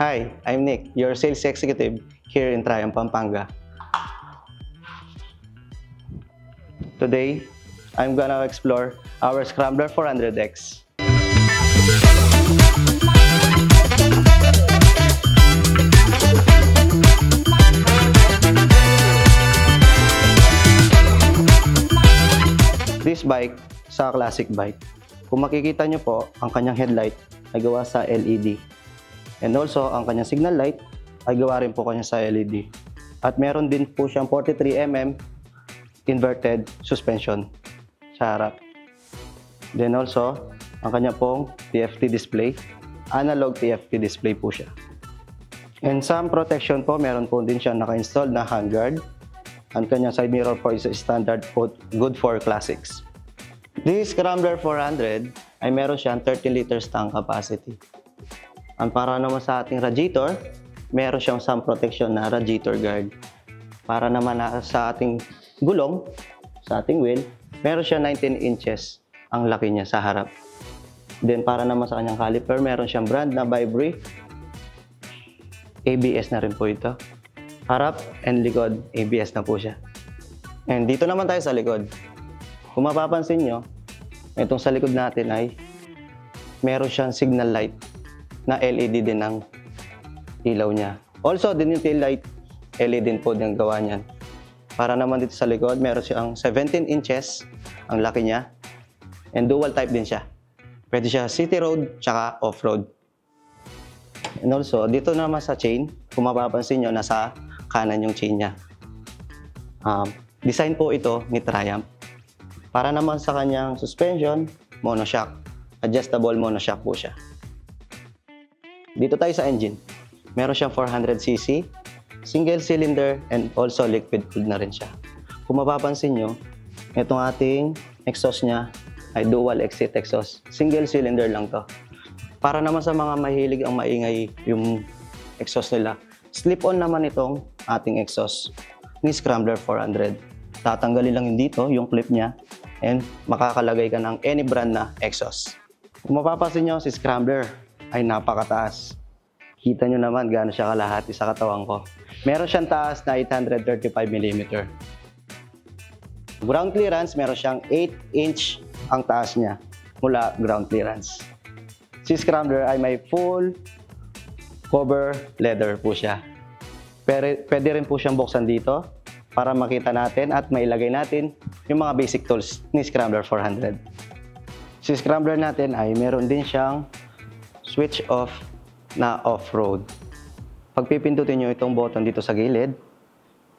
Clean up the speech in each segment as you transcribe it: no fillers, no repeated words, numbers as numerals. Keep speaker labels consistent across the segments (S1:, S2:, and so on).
S1: Hi, I'm Nick, your sales executive here in Triumph, Pampanga. Today, I'm gonna explore our Scrambler 400X. This bike, sa classic bike, kung makikita nyo po, ang kanyang headlight ay gawa sa LED. And also, ang kanyang signal light ay gawa rin po kanya sa LED. At meron din po siyang 43mm inverted suspension sa harap. Then also, ang kanya pong TFT display, analog TFT display po siya. And some protection po, meron po din siya naka-install na handguard. Ang kanyang side mirror po is standard po, good for classics. This Scrambler 400 ay meron siyang 30 liters tank capacity. Ang para naman sa ating radiator, meron siyang some protection na radiator guard. Para naman sa ating gulong, sa ating wheel, meron siyang 19 inches ang laki niya sa harap. Then para naman sa kanyang caliper, meron siyang brand na Vibri. ABS na rin po ito. Harap and likod, ABS na po siya. And dito naman tayo sa likod. Kung mapapansin nyo, itong sa likod natin ay meron siyang signal light na LED din ang ilaw niya. Also, din yung tail light, LED din po din gawa niyan. Para naman dito sa likod, meron siyang 17 inches ang laki niya. And dual type din siya. Pwede siya city road, tsaka off-road. And also, dito naman sa chain, kung mapapansin nyo, nasa kanan yung chain niya. Design po ito ni Triumph. Para naman sa kanyang suspension, monoshock. Adjustable monoshock po siya. Dito tayo sa engine. Meron siyang 400cc, single cylinder, and also liquid cooled na rin siya. Kung mapapansin nyo, itong ating exhaust niya ay dual exit exhaust. Single cylinder lang to. Para naman sa mga mahilig ang maingay yung exhaust nila, slip-on naman itong ating exhaust ni Scrambler 400. Tatanggalin lang dito yung clip niya and makakalagay ka ng any brand na exhaust. Kung mapapansin nyo, si Scrambler ay napakataas. Kita nyo naman gaano siya kalahati sa katawan ko. Meron siyang taas na 835mm. Ground clearance, meron siyang 8-inch ang taas niya mula ground clearance. Si Scrambler ay may full cover leather po siya. Pwede rin po siyang buksan dito para makita natin at mailagay natin yung mga basic tools ni Scrambler 400. Si Scrambler natin ay meron din siyang switch off na off-road. Pag pipindutin nyo itong button dito sa gilid,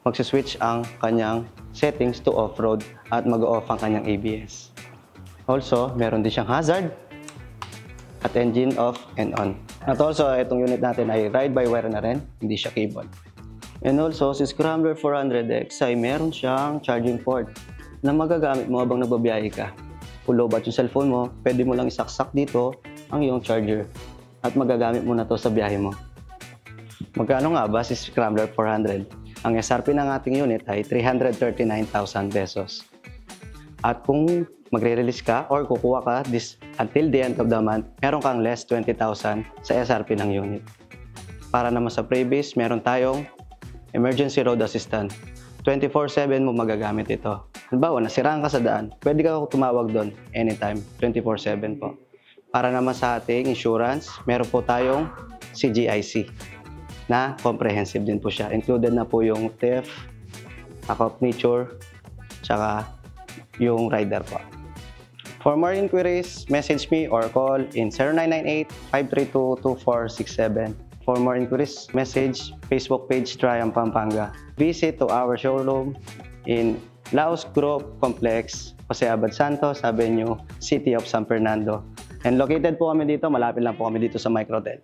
S1: magsiswitch ang kanyang settings to off-road at mag-off ang kanyang ABS. Also, meron din siyang hazard at engine off and on. At also, itong unit natin ay ride-by-wire na rin, hindi siya cable. And also, si Scrambler 400X ay meron siyang charging port na magagamit mo habang nagbabiyahe ka. Kung low bat yung cellphone mo, pwede mo lang isaksak dito ang iyong charger at magagamit mo na to sa biyahe mo. Magkano nga ba si Scrambler 400? Ang SRP ng ating unit ay 339,000 pesos. At kung magre-release ka or kukuha ka until the end of the month, meron kang less 20,000 sa SRP ng unit. Para naman sa freebies, meron tayong emergency road assistant. 24/7 mo magagamit ito. Halimbawa, nasiraan ka sa daan, pwede ka tumawag doon anytime, 24/7 po. Para naman sa ating insurance, meron po tayong CGIC na comprehensive din po siya. Included na po yung theft, account nature, tsaka yung rider po. For more inquiries, message me or call in 0998-532-2467. For more inquiries, message Facebook page Triumph Pampanga. Visit to our showroom in Laos Group Complex, Jose Abad Santos Avenue, City of San Fernando. And located po kami dito, malapit lang po kami dito sa Microtel.